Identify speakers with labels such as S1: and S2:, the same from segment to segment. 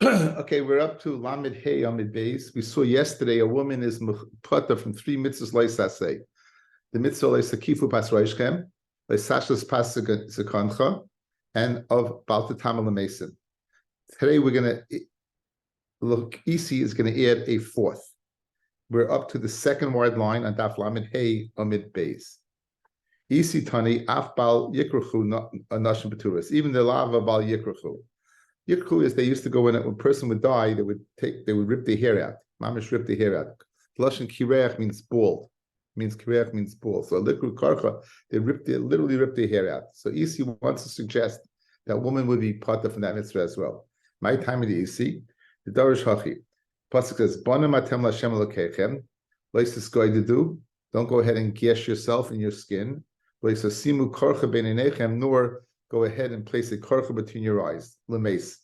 S1: Okay, we're up to Lamed Hey Amid Beis. We saw yesterday a woman is putta from three mitzvahs loisaseh. The mitzvah loisakifu pas roishchem, loisashlas pas zekancha, and of baltatam alamesim. Today we're going to look. Isi is going to add a fourth. We're up to the second word line on Daf Lamed Hey Amid Beis. Isi tani af bal yikruchu anashim beturas. Even the lava bal yikruchu. Yikru is they used to go when a person would die, they would rip the hair out. Mamish rip the hair out. Lashon kireach means bald. Kireach means bald. So likru karcha, they literally rip the hair out. So Isi wants to suggest that woman would be part of that mitzvah as well. My time of the Isi, the Darish Hachi. Pasuk says, Bona matem lashem lokechem, loisis goidedu, don't go ahead and gesh yourself in your skin. Loisis simu karcha beineinechem, nor go ahead and place a karcha between your eyes. Lemeis.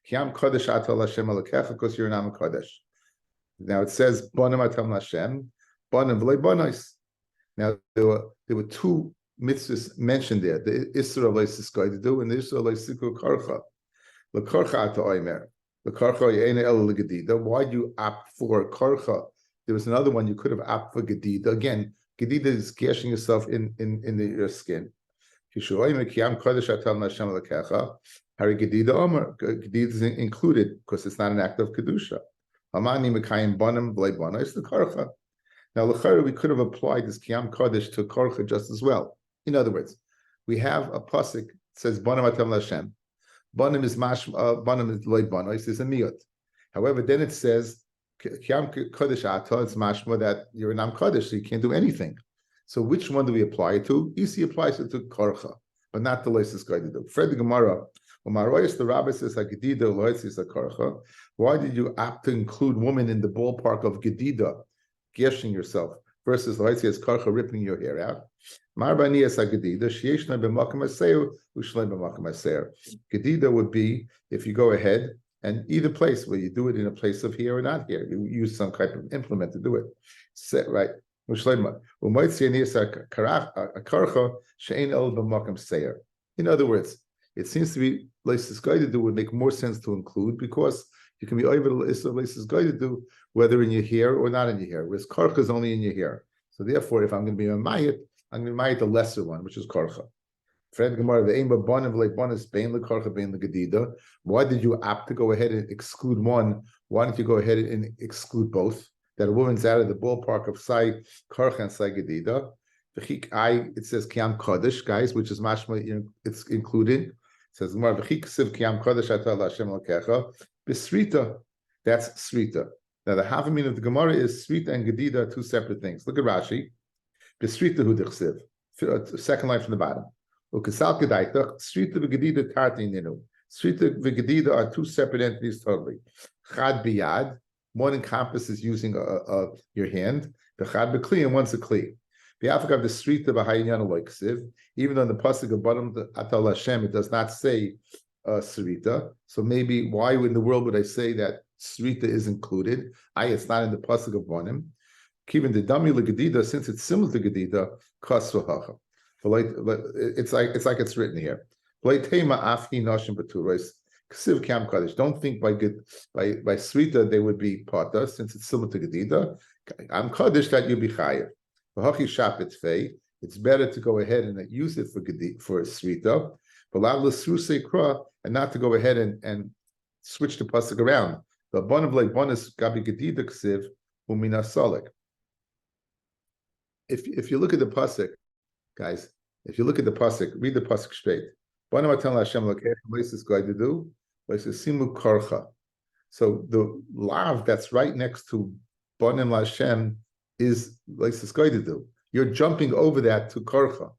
S1: Kiam kodesh atal Hashem alakecha, because you're an am kodesh. Now it says bonam atam Hashem, bonam v'lei bonos. Now there were two mitzvahs mentioned there: the isra leisis goidedu and the isra leisiku karcha. The karcha ata oimer, the karcha ye'ene el legedida. Why do you opt for karcha? There was another one you could have opted for gedida. Again, gedida is gashing yourself in your skin. Hari Gedida Omer. Gedida is included because it's not an act of Kedusha. Hamani Mekayim Bonim Bleibana is the Karcha. Now, L'chara, we could have applied this Kiyam Kodesh to Karcha just as well. In other words, we have a pasuk that says Bonim Atam Lashem. Bonim is Bonim is Leibana, it's a miyot. However, then it says Kiyam Kodesh Ata, it's mashma that you're an Am Kodesh, so you can't do anything. So which one do we apply it to? Isi applies it to Karcha, but not the Leisis Gaididu. Fred the Gemara, the Rabbi says Gedida Leisis Karcha. Why did you opt to include woman in the ballpark of Gedida, geshing yourself, versus Leisis Karcha, ripping your hair out? Gedida would be if you go ahead and either place, where you do it in a place of hair or not hair. You use some type of implement to do it. Right. In other words, it seems to be Leisis Gaididu would make more sense to include because you can be over Leisis Gaididu whether in your hair or not in your hair, whereas Karcha is only in your hair. So therefore, if I'm going to be a Mayit, I'm going to be Mayit the lesser one, which is Karcha. Why did you opt to go ahead and exclude one? Why don't you go ahead and exclude both? That a woman's out of the ballpark of Sai Karcha and Sai Gedida. It says Kiyam Kodesh, guys, which is mashma, it's included. It says Gemara V'chik Siv Kiyam Kodesh Atal Hashem Lakecha B'Srita. That's Srita. Now the half-meaning of the Gemara is Srita and Gedida are two separate things. Look at Rashi. B'Srita Hu Dichsiv. Second line from the bottom. Ukesal Kedaitach Srita v'Gedida Tarti Ninu. Srita v'Gedida are two separate entities totally. Chad biyad. One encompasses using your hand. The chad b'kli and one's a kli. The Africa of the street of Bahayinyan loiksiv. Even though in the pasuk of bottom Atal Hashem it does not say Srita. So maybe why in the world would I say that Srita is included? It's not in the pasuk of Bonim. Even the dami legedida, since it's similar to gedida, kasvahacha. It's like it's written here. Don't think by Srita they would be Pata, since it's similar to Gedida. I'm Kaddish that you be Chayev. It's better to go ahead and use it for Srita, and not to go ahead and switch the pasuk around. The bon of like bonus gabi Gedida ksiv umina solik. If you look at the pasuk, guys, if you look at the pasuk, read the pasuk straight. So the lav that's right next to Bonim Lashem is Leisis Gaididu. You're jumping over that to Karcha.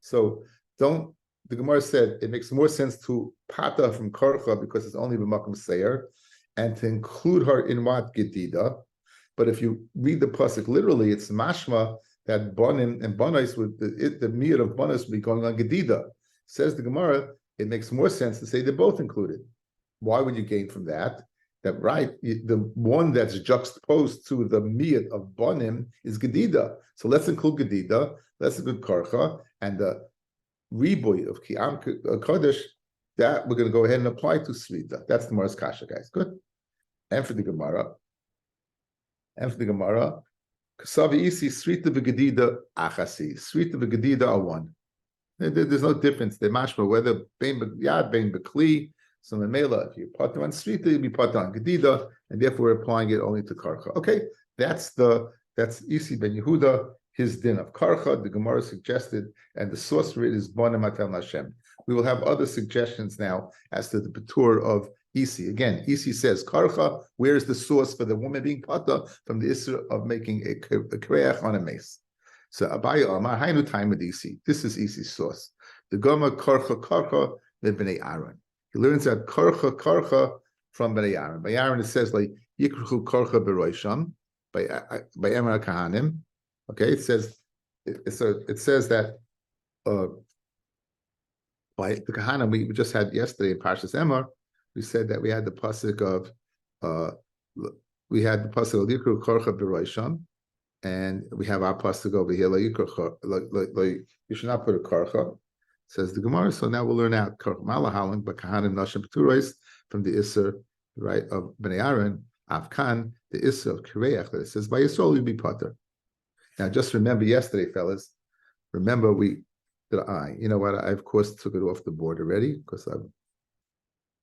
S1: So the Gemara said it makes more sense to Pata from Karcha because it's only B'makom Seir, and to include her in what Gedida. But if you read the pasuk literally, it's mashma that Bonim and Bonis the mir of Bonis would be going on Gedida. Says the Gemara, it makes more sense to say they're both included. Why would you gain from that? That the one that's juxtaposed to the mir of Bonim is Gedida. So let's include Gedida, let's include Karcha, and the riboy of Kiyam Kodesh that we're going to go ahead and apply to Srita. That's the Gemara's kasha, guys. Good. And for the Gemara, Kasavi isi Srita v'gedida achasi. Srita v'gedida are one. There's no difference. They mashma whether bein yad bein bekli. So memela, if you put on Srita, you'll be put on gedida, and therefore we're applying it only to karcha. Okay, that's Isi ben Yehuda, his din of karcha. The Gemara suggested, and the source for it is Bona Matel Hashem. We will have other suggestions now as to the patur of Isi. Again, Isi says karcha. Where is the source for the woman being pata? From the issue of making a kreach on a mace. So Abaya Amar Hainu time with Isi. This is Isi's source. The Goma karcha the bnei Aaron. He learns that karcha from bnei Aaron. By Aaron it says like yikruchu karcha beroisham by Emor Kahanim. Okay, it says that by the Kahanim we just had yesterday in Parshas Emor. We said that we had the pasuk of yikruchu karcha beroisham. And we have our pasuk over here. You should not put a karcha, says the Gemara. So now we'll learn out karcha malahalim, but kahanim nashim peturos from the isser right of bnei Aaron avkan the isser of kireach that it says by Yisrael you'll be potter. Now just remember yesterday, fellas. Remember you know what? I of course took it off the board already because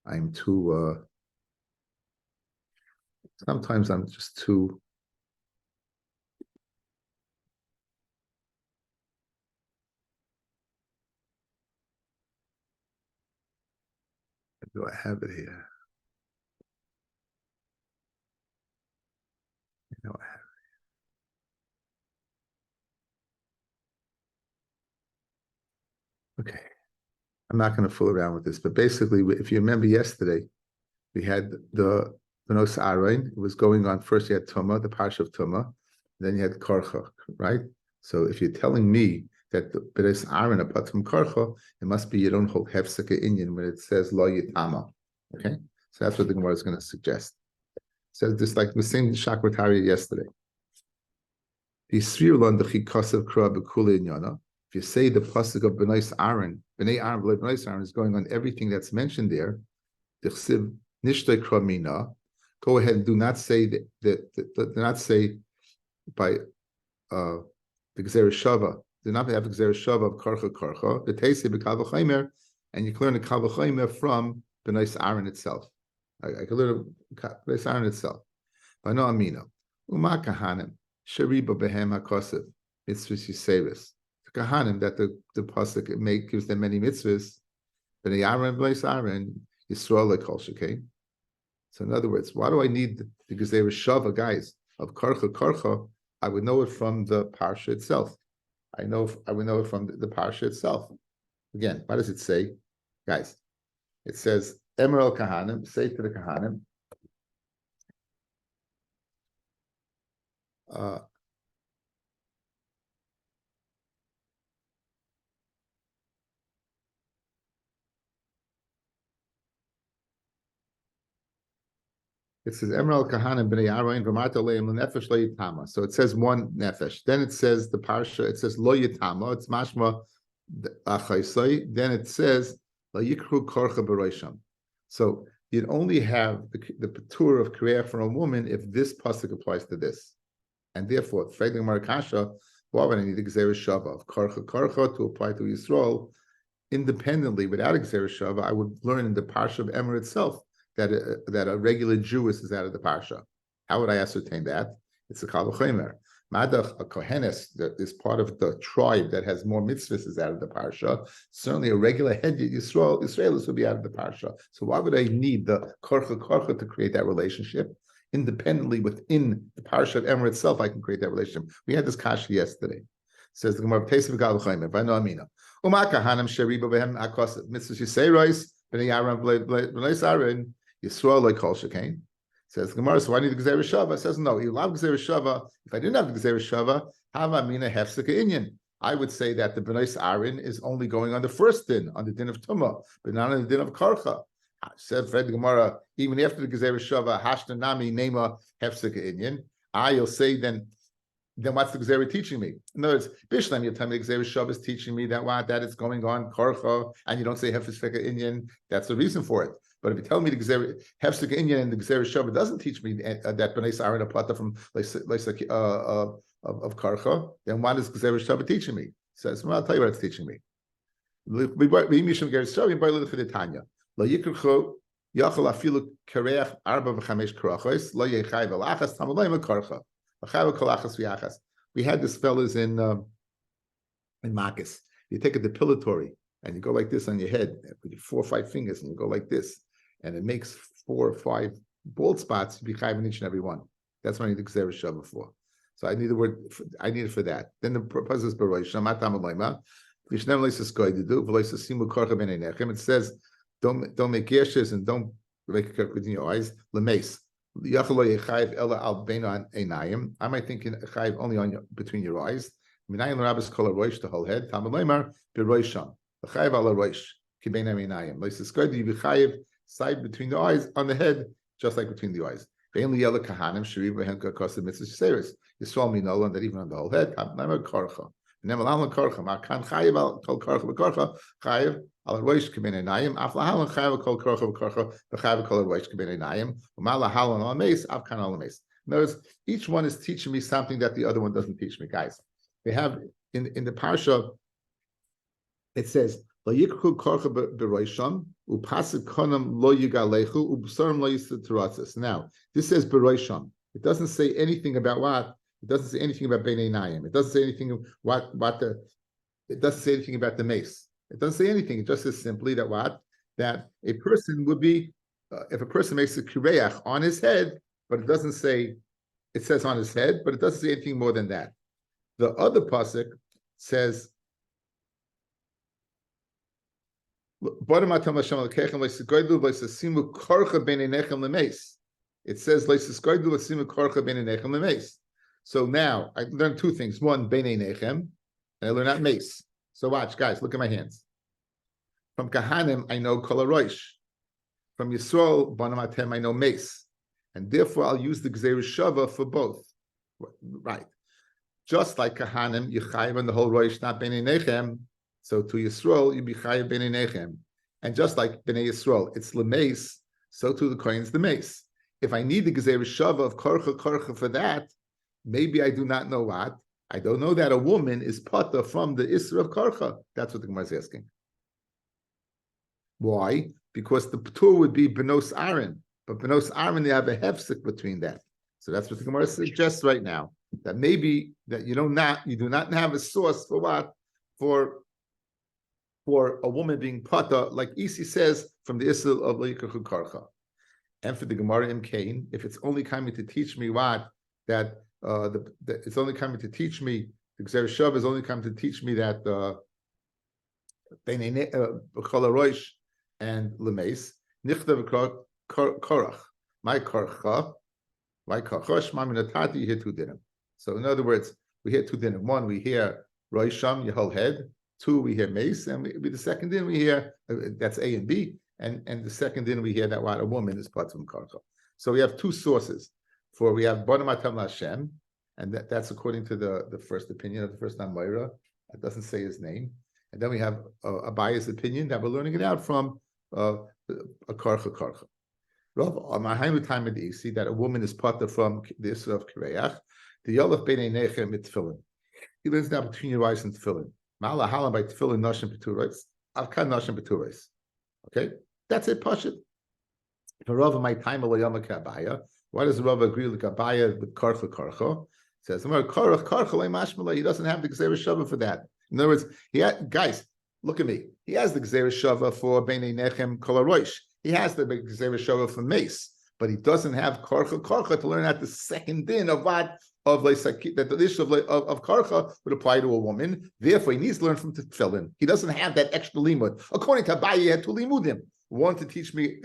S1: I'm too. Sometimes I'm just too. Do I have it here? I have it. Okay. I'm not going to fool around with this, but basically, if you remember yesterday, we had the Benos Aaron. It was going on. First, you had Tumah, the Parsha of Tumah. Then you had Karcha, right? So if you're telling me that the Benos Aaron apart from Karcha, it must be you don't hold Hefseka Inyan when it says Lo Yitama. Okay? So that's what the Gemara is going to suggest. It says this like the same Shakratari yesterday. If you say the pasuk of Bnei Aaron is going on everything that's mentioned there, go ahead and do not say do not say by the Gzera Shava. Do not have the Gzera Shava of Karcha. The Teise b'Kal V'Chaimer, and you can learn the Kal V'Chaimer from Bnei Aaron itself. I can learn Bnei Aaron itself. V'no Amina Uma Kahanim Shariba Behem HaKosev Mitzvahs Yiseris. The Kahanim that the pasuk gives them many mitzvahs. Bnei Aaron, Bnei Aaron, Yisrael Kol Shekei. So in other words, why do I need the Gezerah Shava, guys, of Karcha? I would know it from the Parsha itself. I would know it from the Parsha itself. Again, what does it say? Guys, it says, Emerald Kahanim, say to the Kahanim, it says Emerald Kahanim b'nei Aaron v'marta leim l'nefesh lo yitama. So it says one nefesh. Then it says the parsha. It says lo yitama. It's mashma achaysai. Then it says lo yikru korcha b'roisham. So you'd only have the patur of kriya for a woman if this pasuk applies to this, and therefore freiling marakasha. Why would I need the gzera shava of korcha to apply to Yisrael independently without a gzera shava? I would learn in the parsha of Emer itself that a regular Jewess is out of the parsha. How would I ascertain that? It's a Kal V'Chomer. Madach, a Kohenes, that is part of the tribe that has more mitzvahs is out of the parsha. Certainly a regular head Israelis would be out of the parsha. So why would I need the Korcha to create that relationship? Independently within the parsha of Emer itself, I can create that relationship. We had this kasha yesterday. It says the Gemara, Teisiv Kal V'Chomer, V'no Amina. Uma Kahanim Sheriba Behem Akos Mitzvahs Yiseiros, B'nei Aaron B'nei Aaron, Yisrael like Kol Shekain. Says Gemara, so why need the Gzera Shava? Says no, you love Gzera Shava. If I didn't have the Gzera Shava, Hava Mina Hefseka Inyan. I would say that the Bnei Aaron is only going on the first din, on the din of Tumah, but not on the din of Karcha. Said Fred Gemara, even after the Gzera Shava, Hashtanami Nema Hefseka Inyan. You'll say then then what's the Gzera teaching me? In other words, Bishlam, you tell me the Gzera Shav is teaching me that it's going on Korcha, and you don't say Hefes Feka Inyan. That's the reason for it. But if you tell me the Gzera Hefes Feka Inyan and the Gzera Shav doesn't teach me that Bnei Sarin a plata from of Korcha, then what is Gzera Shav teaching me? Says, well, I'll tell you what it's teaching me. Yachal afilu kareach arba v'chamesh karachos lo yechai v'lachas tamalayim karcha v'chai v'kolachas v'yachas. We had this fellas in Makis. You take a depilatory and you go like this on your head with your 4 or 5 fingers, and you go like this, and it makes 4 or 5 bald spots. You be chayv in each and every one. That's what I need the gzera shava for. So I need the word. I need it for that. Then the purpose is baroy shamat tamalayim. V'shnem leisas koydidu v'leisas simu karcha b'neinechem. It says, don't make geshes and don't make it within your eyes. Lemeis. I might think chayiv only on between your eyes. Minayin l'rabbis kol haroish, the whole head. Talmud leimar b'roisham. Chayiv al haroish kibein haminayim. Leis good you be chayiv side between the eyes on the head, just like between the eyes. Bein liyela kahanim shiri b'hem kakosid mitzvah seris. Yisrael minol, and that even on the whole head. Talmud leimar karcha. Nemal karcha. Makan chayiv al kol karcha v'karcha chayiv. Al roish kibin enayim, af lahalan chayav kol korcha v'korcha v'chayav kol roish kibin enayim, u'mal lahalan al meis, av kan al meis. Notice each one is teaching me something that the other one doesn't teach me, guys. They have in the parsha. It says lo yikru korcha b'roisham u'pasik konam lo yigalechu u'b'sarim lo yisuturatzis. Now this says b'roisham. It doesn't say anything about what. It doesn't say anything about bein enayim. It doesn't say anything It doesn't say anything about the mace. It doesn't say anything. It just says simply that that a person would be, if a person makes a kireach on his head, but it doesn't say, it says on his head, but it doesn't say anything more than that. The other pasuk says, it says, so now I learned 2 things. One, beinei nechem, and I learned that mace. So watch, guys, look at my hands. From Kahanim, I know Kol HaRoish. From Yisrael, Bonam Atem, I know Mace. And therefore, I'll use the Gzeir Shava for both. Right. Just like Kahanim, you chayiv on the whole Roish, not Bnei Nechem. So to Yisrael, you be chayiv Bnei Nechem. And just like Bnei Yisrael, it's Lemeis, so to the Kohen's the Mace. If I need the Gzeir Shava of Korcha for that, maybe I do not know what. I don't know that a woman is pata from the Isra of Karcha. That's what the Gemara is asking. Why? Because the Ptur would be Benos Aaron. But Benos Aaron, they have a hefsek between that. So that's what the Gemara suggests right now. That maybe that you do not have a source for what? For a woman being pata, like Isi says, from the Isra of Leikachu Karcha. And for the Gemara in Cain, if it's only coming to teach me what? That it's only coming to teach me, the Gzer Shav is only coming to teach me that Chol HaRoish and Lemeis, Nichta Korach, my Korcha, Shma Minatati, you hear 2 dinim. So in other words, we hear 2 dinim. 1, we hear Roisham, your whole head. 2, we hear Mace, and the second din we hear, that's A and B, and the second din we hear that what a woman is part of Korcha. So we have 2 sources. We have Bonam Atam Hashem, and that's according to the first opinion of the first Amoira. It doesn't say his name. And then we have a biased opinion that we're learning it out from a Karcha. You see that a woman is part from the Isra of Kireach. The Yolach Beinei Nechem mit Tefillin. He learns now between your eyes and Tefillin. Ma'ala halam by Tefillin Nashim Peturais. Avkan Nashim Peturais. Okay? That's it, Pashit. For Rav, my time Alayama Kabaya. Why does Rav agree with Kabaya with Karcha? He says, he doesn't have the Gzeir Shava for that. In other words, guys, look at me. He has the Gzeir Shava for Beinei Nechem Kol HaRoish. He has the Gzeir Shava for Mace, but he doesn't have Karcha to learn out the second din of what that the issue of Karcha would apply to a woman. Therefore, he needs to learn from Tefillin. He doesn't have that extra limud. According to Abaye, he had 2 limudim. 1 to teach me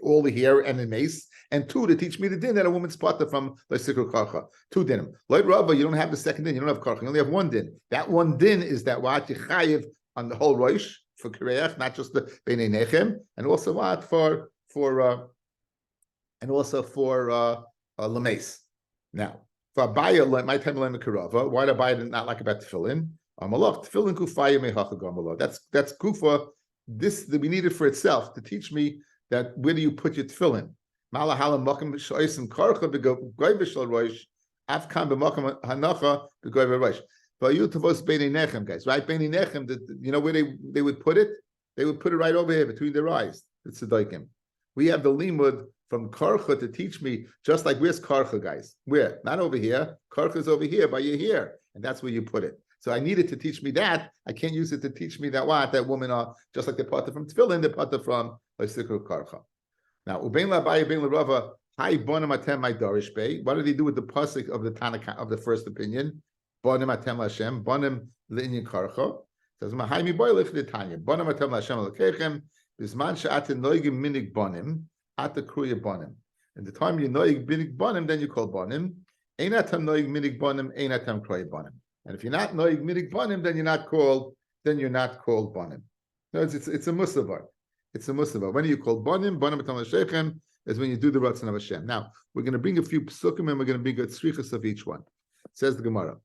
S1: all the hair and the mace, and 2 to teach me the din that a woman's potter from Sikru Karcha. 2 dinim. Like Rabbi, you don't have the second din, you don't have Karcha, you only have 1 din. That 1 din is that what you chayiv on the whole Roish for Kireach, not just the Beinei Nechem, and also what for Lameis. Now, For Abaya, like my time lemon karava. Why did Abaya not like about tefillin? Amalok tefillin kufaya mehacha gamalo. That's kufa. This that we need it for itself to teach me that where do you put your tefillin? Malahala makom b'shoisim karcha b'goy b'shal roish. Afkan b'makom hanacha b'goy b'roish. But you tavos b'nei nechem, guys, right? B'nei nechem. You know where they would put it? They would put it right over here between their eyes. It's a tzedaikim. We have the limud from karcha to teach me, just like where's karcha, guys? Where? Not over here. Karcha is over here, by your here, and that's where you put it. So I needed to teach me that. I can't use it to teach me that women are just like the potter from tefillin, the potter from Lysikru karcha. Now, ubein la'abai, ubein la'rava, hi bonim atem my darish bay. What did he do with the pasuk of the Tanakh of the first opinion? Bonim atem Hashem, bonim le'inyan karcha. Says mahai mi boilich l'tanya. Bonim atem Hashem l'keichem bisman she'atin noigim minig bonim at the kruya bonim. And the time you noig minig bonim, then you call bonim. Ein atem noig minig bonim, ein atem kruya bonim. And if you're not noig minig bonim, then you're not called bonim. No, it's a musavar. It's a musavar. When you call bonim atem l'shechem is when you do the ratzon of Hashem. Now we're going to bring a few psukim and we're going to bring a tzrichas of each one. Says the Gemara.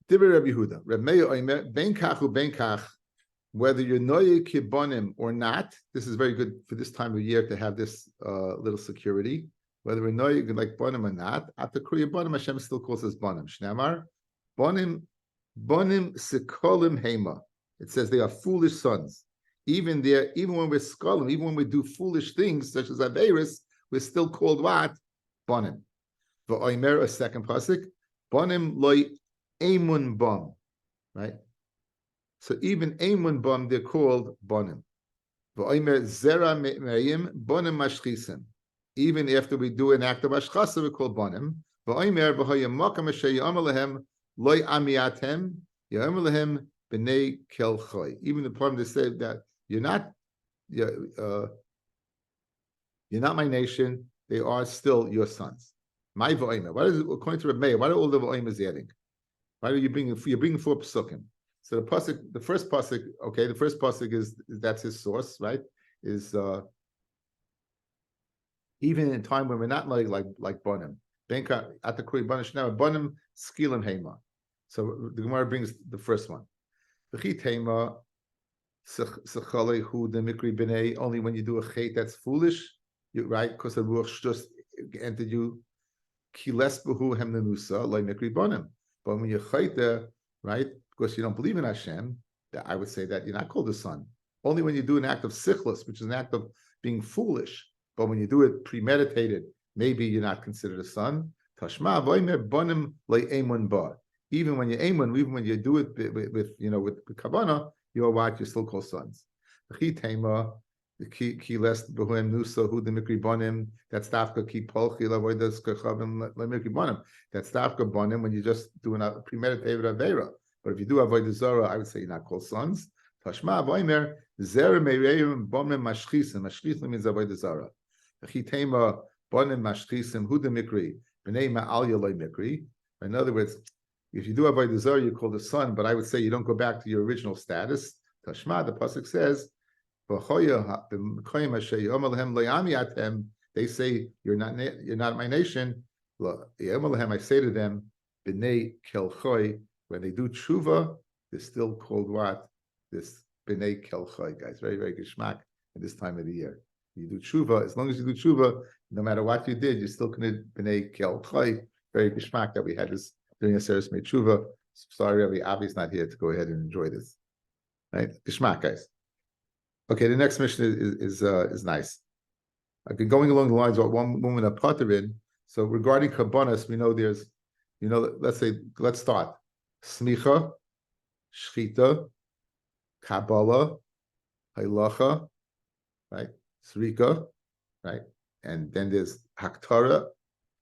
S1: Divrei Rabbi Yehuda, Reb Meir Omer, ben kach uben kach, whether you're noyeg kibonim or not. This is very good for this time of year to have this little security. Whether we're noyeg like bonim or not, after kriya bonim, Hashem still calls us bonim. Shnamar, bonim sikolim hema. It says they are foolish sons. Even when we're skolim, even when we do foolish things such as averis, we're still called what? Bonim. For Omer, a second pasuk, bonim loy Amun bum, right? So even Amun bum, they're called bonim. V'oimer zera me'im bonim mashchisim. Even after we do an act of ashchasa, we call bonim. V'oimer v'hoyem makam asher ya'amar lehem loy amiatem ya'amar lehem b'nei kel choy. Even the problem they say that you're not my nation; they are still your sons. My v'oimer. What is it, according to Rabbi? What are all the v'oimers adding? Why are you bringing? You're bringing 4 psukim. So the first pasuk is that's his source, right? Is even in time when we're not like bonim, benka at the kuri banish now bonim skilim hema. So the Gemara brings the first one. V'chit hema sechale hu the mikri b'nei. Only when you do a chait that's foolish, right? Because the ruach just entered you. Kiles b'hu hem nenusa loy mikri bonim. But when you're chayte, right, because you don't believe in Hashem, I would say that you're not called a son. Only when you do an act of sichlis, which is an act of being foolish. But when you do it premeditated, maybe you're not considered a son. Tashma v'omer bonim le'emun ba. Even when you're emun, even when you do it with kavanah, you're what you still call sons. The key lest behuem nusa who the mikri bonim. That's dafka ki polchi lavoidas kachavim lemikri bonim. That's dafka bonim when you just do a premeditated avera. But if you do avodah zara, I would say you're not called sons. Tashma avoimer zer meireim bonim mashchisim. Mashchisim means avodah zara. Chitema bonim mashchisim who the mikri b'nei ma'al yaloi mikri. In other words, if you do avodah zara, you're called a son. But I would say you don't go back to your original status. Tashma, the pasuk says. They say you're not my nation. I say to them, b'nei kel choy. When they do tshuva, they're still called what? This b'nei kel choy, guys. Very, very geschmack at this time of the year. You do tshuva, as long as you do tshuva, no matter what you did, you're still going to b'nei kel choy. Very geschmack that we had this during a series made tshuva. Sorry, Rabbi Avi's not here to go ahead and enjoy this. Right, geschmack, guys. Okay, the next mission is nice. Okay, going along the lines of what one woman a potter in. So regarding kabbanas, we know there's, let's start. Smicha, shchita, kabbalah, halacha, right? Srika, right? And then there's haktara,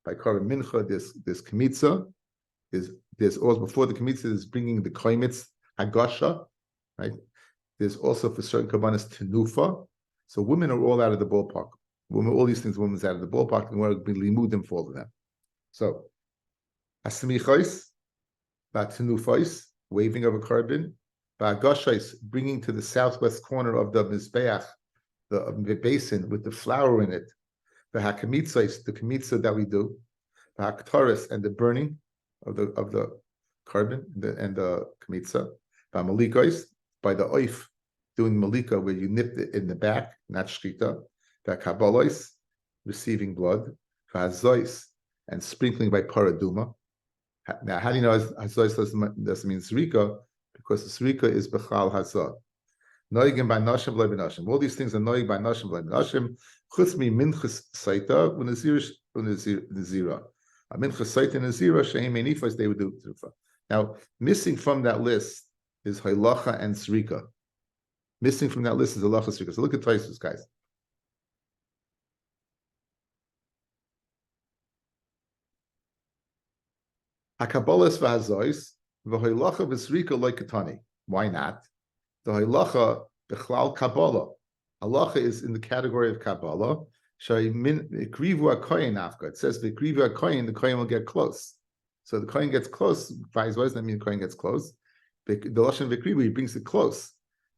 S1: by Karim Mincha, there's kmitza, there's also before the kmitza is bringing the koimitz, hagasha, right? There's also for certain kabbanas tenufa. So women are all out of the ballpark. Women, all these things, women's out of the ballpark, and we're going to be limudim for all of them. So, asmichais, tenufais, waving of a carbon, ba'agashais, bringing to the southwest corner of the mizbeach the basin with the flour in it, the hakamitzah, the kamitza that we do, the haktaris, and the burning of the carbon and the kamitza, by malikois, by the oif, doing malika where you nip it in the back, not shkita, the kabbalos, receiving blood, hazois, and sprinkling by paraduma. Now, how do you know hazois doesn't mean zrika? Because the zrika is bechal hazah. Noigim by nashim v'lei b'nashim. All these things are noig by nashim v'lei b'nashim. Chutz mi minchas saita u'nezira. A minchas saita and nezira she'im menifas they would do trufa. Now, missing from that list is halacha and zrika. Missing from that list is halacha zrika. So look at Taisus, guys. Hakabolas v'hazois v'halacha v'zrika like katani. Why not? The halacha b'chlal Kabbalah. Halacha is in the category of Kabbalah. It says v'krivu hakoyin, the koyin will get close. So the koyin gets close. What does that mean? The koyin gets close. The lashon v'krivu, he brings it close.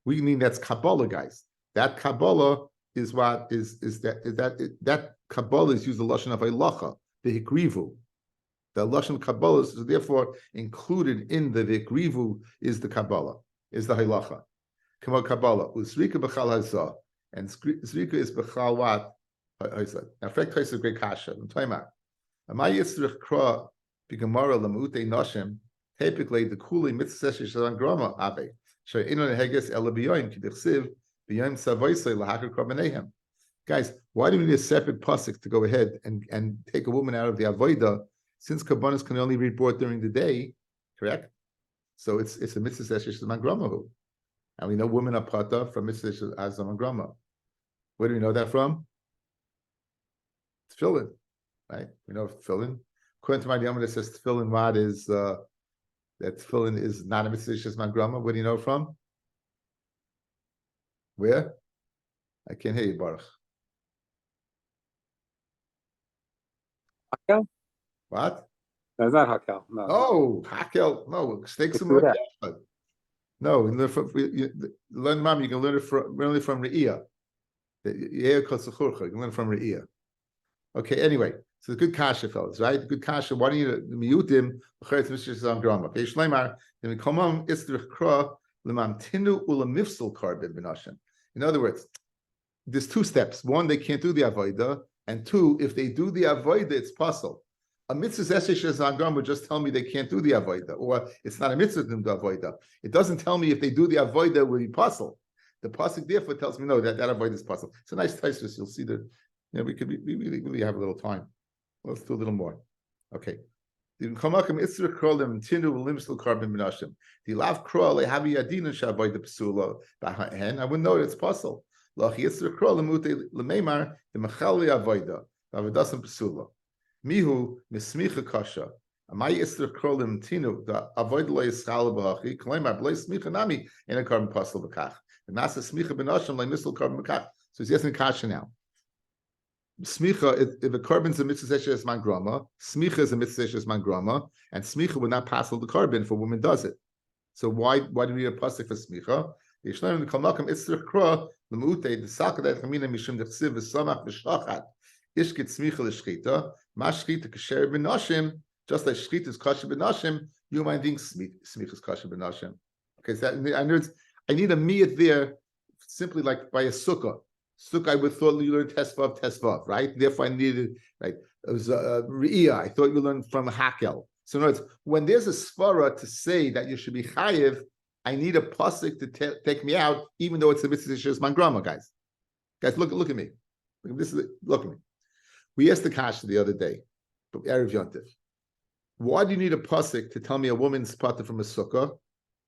S1: We mean that's Kabbalah, guys. That Kabbalah is what that Kabbalah is used the lashon of halacha, the hikrivu. The lashon Kabbalah is therefore included in the hikrivu is the Kabbalah, is the halacha. Kamo Kabbalah, Usrika b'chal hazah, and Zrika is b'chal what? Now, Frek Tais is a great kasha. I'm talking about. Amay yitzrich kra b'gemara l'mutei noshim, typically the kuli mitzvah sheshan grama ave, she'inon heges ela b'yoyim k'dichsiv b'yoyim savoisei l'hakar krabanehem. Guys, why do we need a separate pasuk to go ahead and take a woman out of the avodah, since kabbanas can only be brought during the day, correct? So it's a mitzvah sheshan grama. And we know women are pata from mitzvah azam and grama. Where do we know that from? Tefillin, right? We know tefillin. According to my Yom, it says tefillin what is that tefillin is not a mitzvah azam grama. Where do you know from? Where? I can't hear you, Baruch.
S2: Hakel?
S1: What?
S2: No, it's not Hakel. No.
S1: Oh, Hakel. No, stakes some more. No, we learn Mom, you can learn it from Re'iyah. You can learn from Re'iyah. Okay, anyway, so the good kasha, fellas, right? The good kasha, why do you miyutim? Okay, Shleimar, then we come on, it's the kra, lemamtinu ulamifsal karbid b'nashim. In other words, there's two steps. One, they can't do the avodah, and two, if they do the avodah, it's possible. A mitzvah eshesh zangam would just tell me they can't do the avodah, or it's not a mitzvah to do the avodah. It doesn't tell me if they do the avodah it will be possible. The pasuk therefore tells me no, that avodah is possible. It's a nice taisus. You'll see that. We really have a little time. Let's do a little more. Okay. The lav krol havi adina shavoid the psula bahen. I wouldn't know it's possible. Lach yitzra krol lemute lemeimar the machali avoida avodasim psula. Mihu mismicha kasha. Amay yitzra krol lemtinu the avoid lo yischal b'hachi kleimar b'lo smicha nami in a carbon pasal b'kach. The nasa smicha b'nashim like misal carbon b'kach. So he's asking kasha now. Smicha, if a carbon is a mitzvah eshes man grama, smicha is a mitzvah eshes man grama, and smicha would not pass the carbon if a woman does it. So why do we need a pasuk for smicha? Yishleim l'kalmakam itzrich kra l'mu'utei d'saka that chamina mishum d'chsiv v'samach v'shachat ishkit smicha l'shchita ma shchita kasher b'nashim, just like shchita is kasher b'nashim, you might think smicha is kasher b'nashim. Okay, so I need a miyat there, simply like by a sukkah. Sukkah, I would thought you learned tesvav, right? Therefore, I needed, right? It was Re'iyah. I thought you learned from Hakel. So, in other words, when there's a svara to say that you should be chayiv, I need a pasuk to take me out, even though it's a mitzvah shes man grama, guys. Guys, look at me. Look at me. We asked the kasha the other day, Erev Yontif. Why do you need a pasuk to tell me a woman's pata from a sukkah?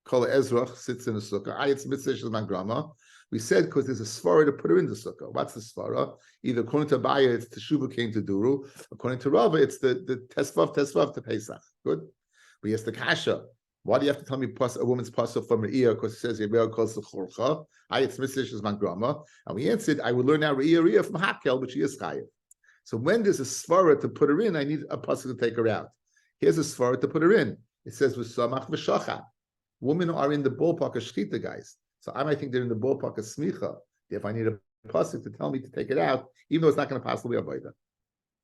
S1: Kol Ezrach sits in a sukkah. It's mitzvah shes man grama. We said because there's a svara to put her in the sukkah. What's the svara? Either according to Abaya, it's Teshuva came to Duru. According to Rava, it's the tesvav to Pesach. Good. We asked the kasha. Why do you have to tell me a woman's pasuk from Re'iyah? Because it says Yireh calls the chorcha. It's mitzvah as mangrama. And we answered, I would learn now Re'iyah from Hakel, which is chayiv. So when there's a svara to put her in, I need a pasuk to take her out. Here's a svara to put her in. It says v'samach v'shachat. Women are in the ballpark of shchita, guys. So I might think they're in the ballpark of smicha. If I need a pasuk to tell me to take it out, even though it's not going to possibly avoid that.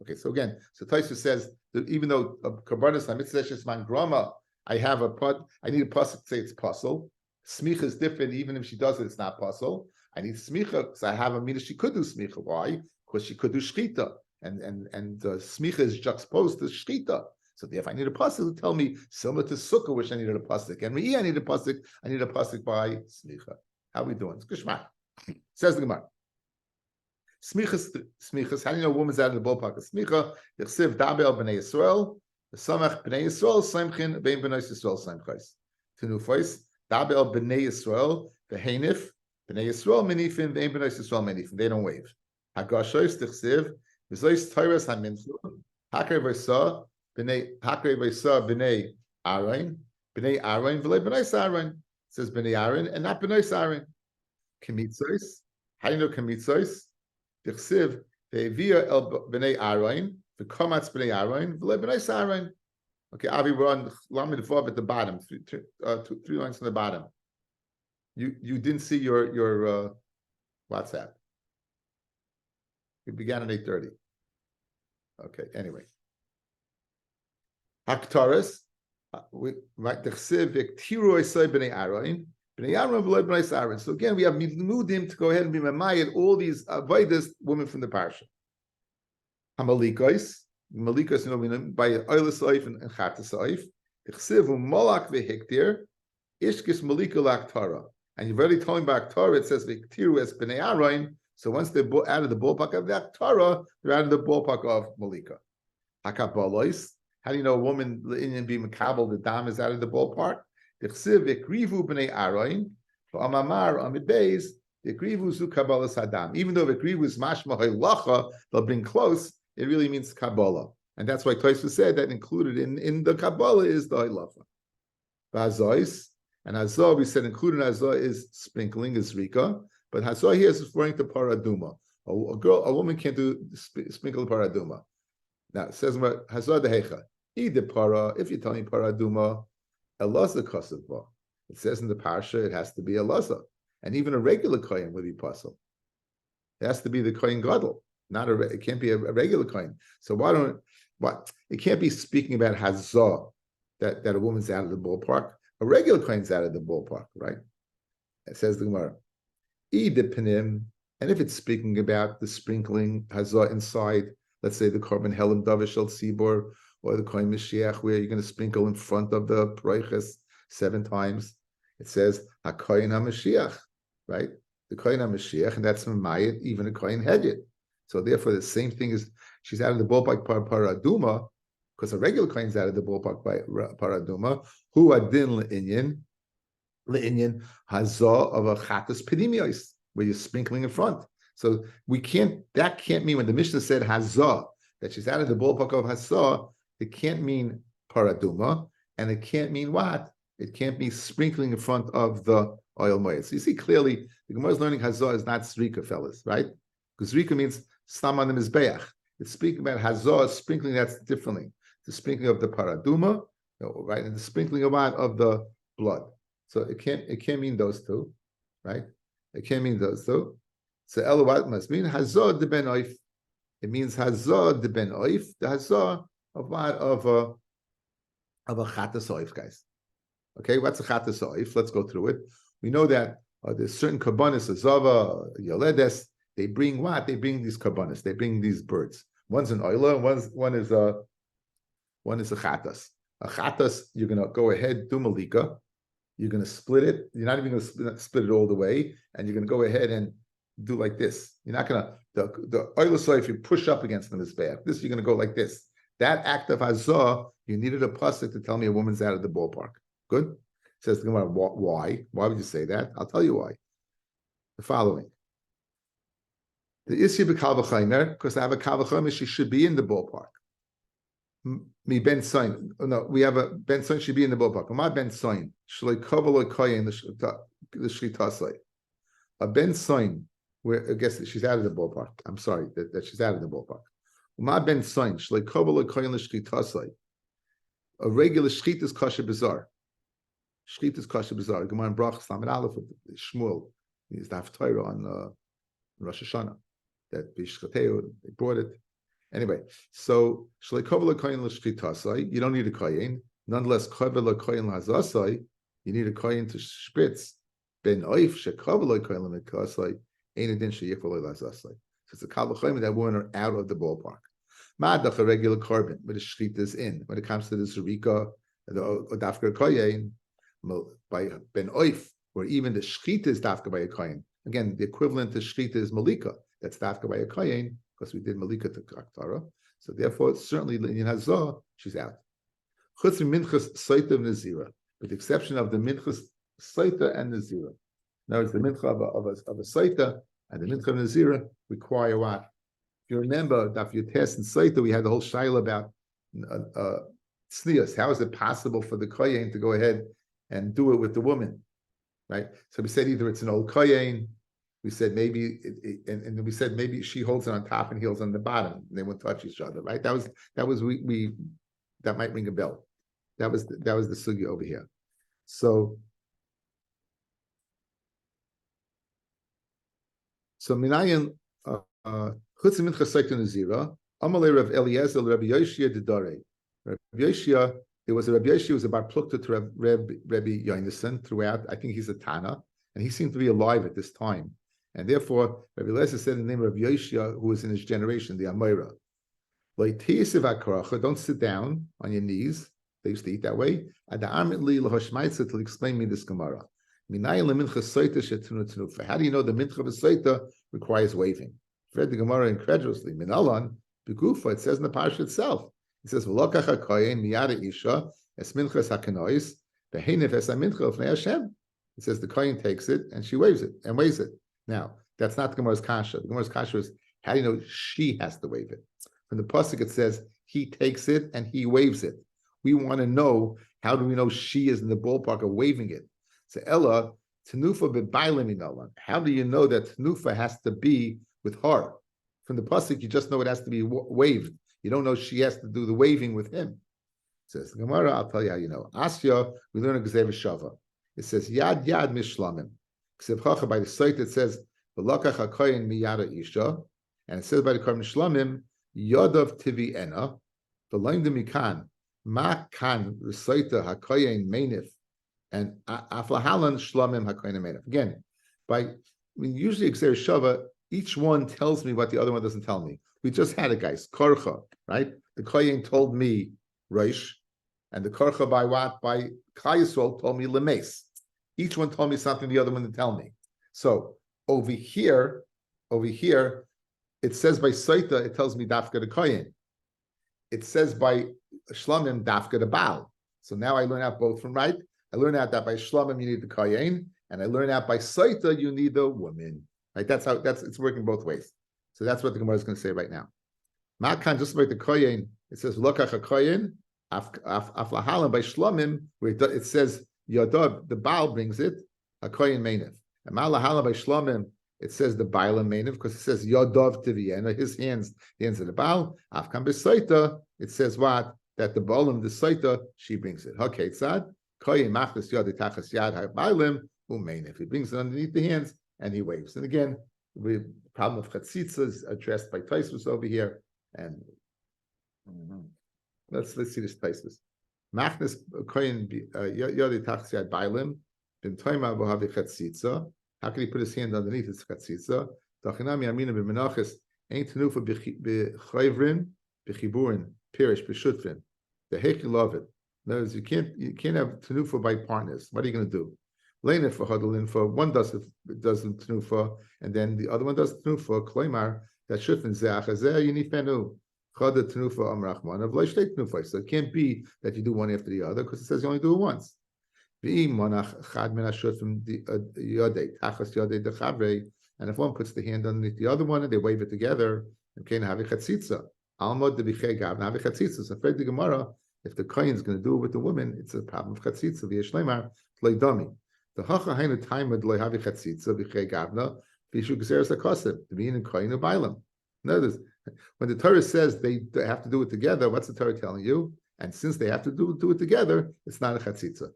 S1: Okay, so again, so Tosfos says that even though karbanos hamitzvah man grama, I have a pot, I need a pasuk to say it's puzzle. Smicha is different, even if she does it, it's not puzzle. I need smicha because I have a mina she could do smicha. Why? Because she could do shchita, and smicha is juxtaposed to shchita. So therefore, I need a pasuk to tell me similar to sukkah, which I needed a pasuk, and me I need a pasuk. I need a pasuk by smicha. How are we doing? It's Geshmak. Says the Gemara. Smichas. How do you know a woman's out of the ballpark of smicha? Yechsiv dabel b'nei Yisrael. The samach b'nei Yisrael samchin bein b'nei Yisrael samchais. Tenufos dabel b'nei Yisrael v'heinif b'nei Yisrael menifin bein b'nei Yisrael menifin. They don't wave. Hagashos tichsiv v'zois tayras haminzu hakre v'sa b'nei Aaron v'lei b'nei Aaron. It says b'nei Aaron and not b'nei Aaron. Kemitzos. How do you know kemitzos? Dichsiv ve'evia el b'nei Aaron v'komatz b'nei Aaron v'lei b'nei Aaron. Okay, Avi, we're on Lamed Vav at the bottom, three lines from the bottom. You didn't see your WhatsApp. We began at 8:30. Okay, anyway. Haktaris, right? Dichsiv v'ktiru esay b'nei Aaron. So again, we have miludim to go ahead and be mamayed all these avodas women from the parsha. Hamalikos, you know, by oilas oif and chatas oif. Ichsivu molak vehiktir, ishkis malika laktara. And you've already told me about Torah. It says v'ktiru es b'nei Aaron. So once they're out of the ballpark of the Torah, they're out of the ballpark of malika. Hakabolos. How do you know a woman in being makabel, the dam is out of the ballpark? Even though Vekrivu is mashma halacha, they'll bring close, it really means Kabbalah. And that's why Tosfos said that included in the Kabbalah is the halacha. V'hazois, and hazah, we said included in hazah is sprinkling, is rika, but hazah here is referring to paraduma. A woman can't do sprinkle paraduma. Now it says hazah dehecha. If you're telling paraduma, Elazar kasavah. It says in the parsha it has to be Elazar, and even a regular kohen would be puzzle. It has to be the kohen gadol, not it can't be a regular kohen. So it can't be speaking about hazah that a woman's out of the ballpark. A regular kohen's out of the ballpark, right? It says the Gemara, and if it's speaking about the sprinkling hazah inside, let's say the korban helim davish al tzibor, or the kohen Mashiach, where you're going to sprinkle in front of the paroiches 7 times. It says HaKohen HaMashiach, right? The Kohen HaMashiach, and that's Mamayit, even a Kohen Hedget. So therefore, the same thing is she's out of the ballpark paraduma, because a regular Kohen's out of the ballpark by paraduma. Hu adin le'inyan hazah of a chatas pedimios, where you're sprinkling in front. So that can't mean when the Mishnah said hazah, that she's out of the ballpark of hazah, it can't mean paraduma, and it can't mean what? It can't be sprinkling in front of the oil moed. So you see clearly, the Gemara is learning hazah is not zrika, fellas, right? Because zrika means stam on the mizbeach. It's speaking about hazah, sprinkling that's differently. The sprinkling of the paraduma, right, and the sprinkling of the blood. So it can't mean those two, right? It can't mean those two. So ela what must mean? Hazah de ben oif. It means hazah de ben oif, the hazah of what? Of a chatas oif, guys. Okay, what's a chatas oif? Let's go through it. We know that there's certain karbanis, azava, yoledes. They bring what? They bring these karbanis. They bring these birds. One's an oila, and one is a chatas. A chatas, you're gonna go ahead, do malika. You're gonna split it. You're not even gonna split it all the way, and you're gonna go ahead and do like this. You're not gonna the oila soif. You push up against them is bad. This you're gonna go like this. That act of hazah, you needed a pasuk to tell me a woman's out of the ballpark. Good? Says the Gemara, why? Why would you say that? I'll tell you why. The following. The issue of kal v'chaymer, because I have a kal v'chaymer, she should be in the ballpark. Me ben soin. No, we have a ben soin should be in the ballpark. My ben soin. Shloi kovel koyin the shlitasai. A ben soin, where I guess she's out of the ballpark. I'm sorry that she's out of the ballpark. Ma ben soin shlei kovel koyin l'shchitasai. A regular shchit is kosher bizarre. Shchit is kosher bizarre. Gemara in Brachas Lamed Aleph with Shmuel. He's Daf Torah on Rosh Hashanah. That Bishchateu, they brought it. Anyway, so you don't need a koyin. Nonetheless, you need a koyin to spritz. Ben oif shekavel koyin lemikasai ain't a din sheyifol lazasai. So it's a kal v'chomer that women are out of the ballpark. Ma'adach a regular carbon, but the shchita is in. When it comes to the zerika, the dafka koyin, by ben oif, or even the shchita is dafka by a koyin. Again, the equivalent to shchita is malika. That's dafka by a koyin, because we did malika to Aktara. So therefore, certainly in Hazah, she's out. Chutz minchas saita of Nazira, with the exception of the minchas saita and Nazira. Now it's the mincha of a saita and the mincha of Nazira require what? If you remember, Daf Yotes and saita, we had the whole shaila about tznius. How is it possible for the kohen to go ahead and do it with the woman? Right? So we said either it's an old kohen. We said maybe, and we said maybe she holds it on top and he holds it on the bottom. And they won't touch each other, right? That was that might ring a bell. That was the sugi over here. So minayin chutz mincha seikta nazira amalei Rav Eliezer Rabbi Yoshia dedare. Rabbi Yoshia, there was a Rabbi Yoshia who was about plukta to Rabbi Yonason throughout. I think he's a Tana, and he seemed to be alive at this time. And therefore, Rabbi Eliezer said in the name of Rabbi Yoshia, who was in his generation, the Amora, don't sit down on your knees. They used to eat that way. To explain me this Gemara. How do you know the mincha of a saita requires waving? Read the Gemara incredulously. Minalan, begufa, it says in the parsha itself. It says, "V'lokach hakoyin miyada isha es minchas hakanois v'heinef es hamincha l'fnei Hashem." It says the kohen takes it and she waves it and waves it. Now that's not the Gemara's kasha. The Gemara's kasha is how do you know she has to wave it? From the pasuk it says he takes it and he waves it. We want to know, how do we know she is in the ballpark of waving it? So Ella, Tanufa b'bailim minalan. How do you know that Tanufa has to be with her? From the pasuk, you just know it has to be waved. You don't know she has to do the waving with him. It says the Gemara, I'll tell you how you know. Asya, we learn a Gezev Shava. It says Yad Yad Mishlamim. Gezev Chacha by the site it says V'lakach hakoyin miyada isha, and it says by the Karm Shlamim Yadav Tivi Ena V'laim Demikan Ma Kan Resaita hakoyin Meinif and Aflahalan Shlamim hakoyin Meinif. Again, usually Gezev Shava, each one tells me what the other one doesn't tell me. We just had it, guys. Korcha, right? The kohen told me Reish, and the korcha by what? By Klal Yisrael told me Lemes. Each one told me something the other one didn't tell me. So over here, it says by Saita, it tells me Dafka the kohen. It says by Shlamim Dafka the Baal. So now I learn out both from right. I learn out that by Shlamim you need the kohen, and I learn out by Saita you need the woman. Right? That's it's working both ways. So that's what the Gemara is going to say right now. Makan, just like the kohen, it says lokach a kohen, aflahalim by shlamim, where it says yadav, the baal brings it, a kohen meinev. And malahalim by shlamim, it says the bailam meinev because it says yadav tiviena, his hands, the hands of the baal. Afkan b'saita, it says what? That the baalim, the saita, she brings it. Okay, tzad kohen machlis yad itachas yad ha'bailim umeinev. He brings it underneath the hands and he waves. And again, the problem of chatzitza is addressed by Tosfos over here, and let's see this Tosfos. Machnes koyin yodi tachsiad bailim b'ntoima v'havi chatzitza. How can he put his hand underneath his chatzitza? Tachinami amina b'menachos ain't tenufa b'chayvrin b'chiburin pirish b'shutfin. The heck you love it. In other words, you can't have tenufa by partners. What are you going to do? Lane for Hadalin for one does the tenufa, and then the other one does tenufa. Klaimar that shufin zeachazeh you need fenu chada tenufa amrachman of leishtei tenufa. So it can't be that you do one after the other because it says you only do it once. And if one puts the hand underneath the other one and they wave it together, okay, have a chatzitza. Almod the bichei have a chatzitza. So afraid the Gemara, if the kohen is going to do it with the woman, it's a problem of chatzitza. V'yeshleimar leidami. The hacha hainu time with loyhavi chatzitza b'chei gavna v'ishu gzeres hakosev to be in koyin ubailam. Notice when the Torah says they have to do it together, what's the Torah telling you? And since they have to do it together, it's not a chatzitza.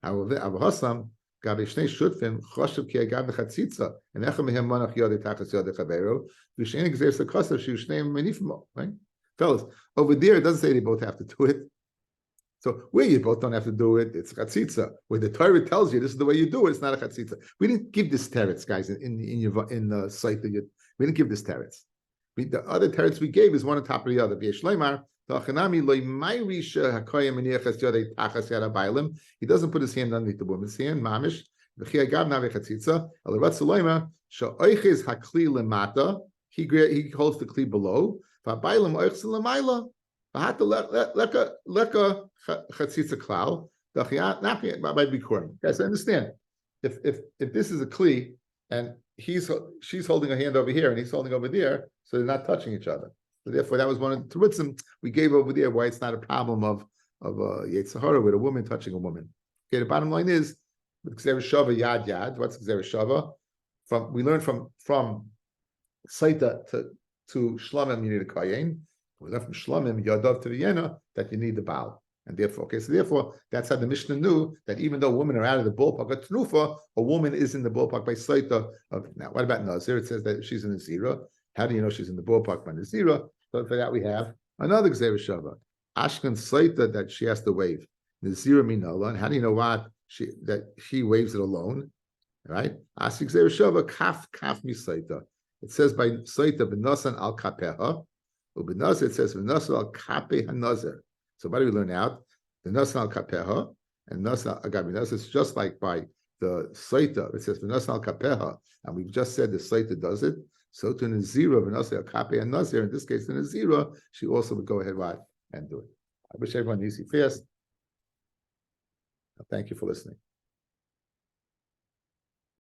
S1: However, Avahasam Gabi Shnei Shutfim, Choshev Ki Agam Chatzitza, and Echad Mehem Monach Yodei Tachas Yodei Chavero, V'Shein Gzeir Sakosar Shu Shnei Menifmo, right? Fellas, over there it doesn't say they both have to do it. So where you both don't have to do it, it's chatzitza. Where the Torah tells you this is the way you do it, it's not a chatzitza. We didn't give this teretz, guys, in the site that we didn't give this teretz. The other teretz we gave is one on top of the other. He doesn't put his hand underneath the woman's hand. Mamish. He holds the kli below. Guys, understand. If this is a kli and she's holding a hand over here and he's holding over there, so they're not touching each other. So therefore, that was one of the terutzim we gave over there. Why it's not a problem of Yetzer Hara with a woman touching a woman. Okay, the bottom line is Gzeira Shava Yad Yad. What's Gzeira Shava? We learned from Saita to Shlomim you need a kayin. We learned from Shlomim Yadav to Vienna that you need the Baal. And therefore, that's how the Mishnah knew that even though women are out of the ballpark of Tnufa, a woman is in the ballpark by Saita. Now, what about Nazir? It says that she's in the Zira. How do you know she's in the ballpark by Nazira? So for that we have another Gzeira Shava. Ashkan Saita that she has to wave. Nazira Minala. And how do you know that she waves it alone? Right? Asik Gzeira Shava kaf mi Saita. It says by Saita b'nasan al kapeha. Ub'nazir it says b'nasan al kape hanazir. So what do we learn out? The nasan al kapeha and nasan agabi. It's just like by the Saita. It says v'nasan al kapeha, and we've just said the Saita does it. So to Nazira v'nasan al kape and nazir. In this case, the Nazira, she also would go ahead and do it. I wish everyone easy fast. Thank you for listening.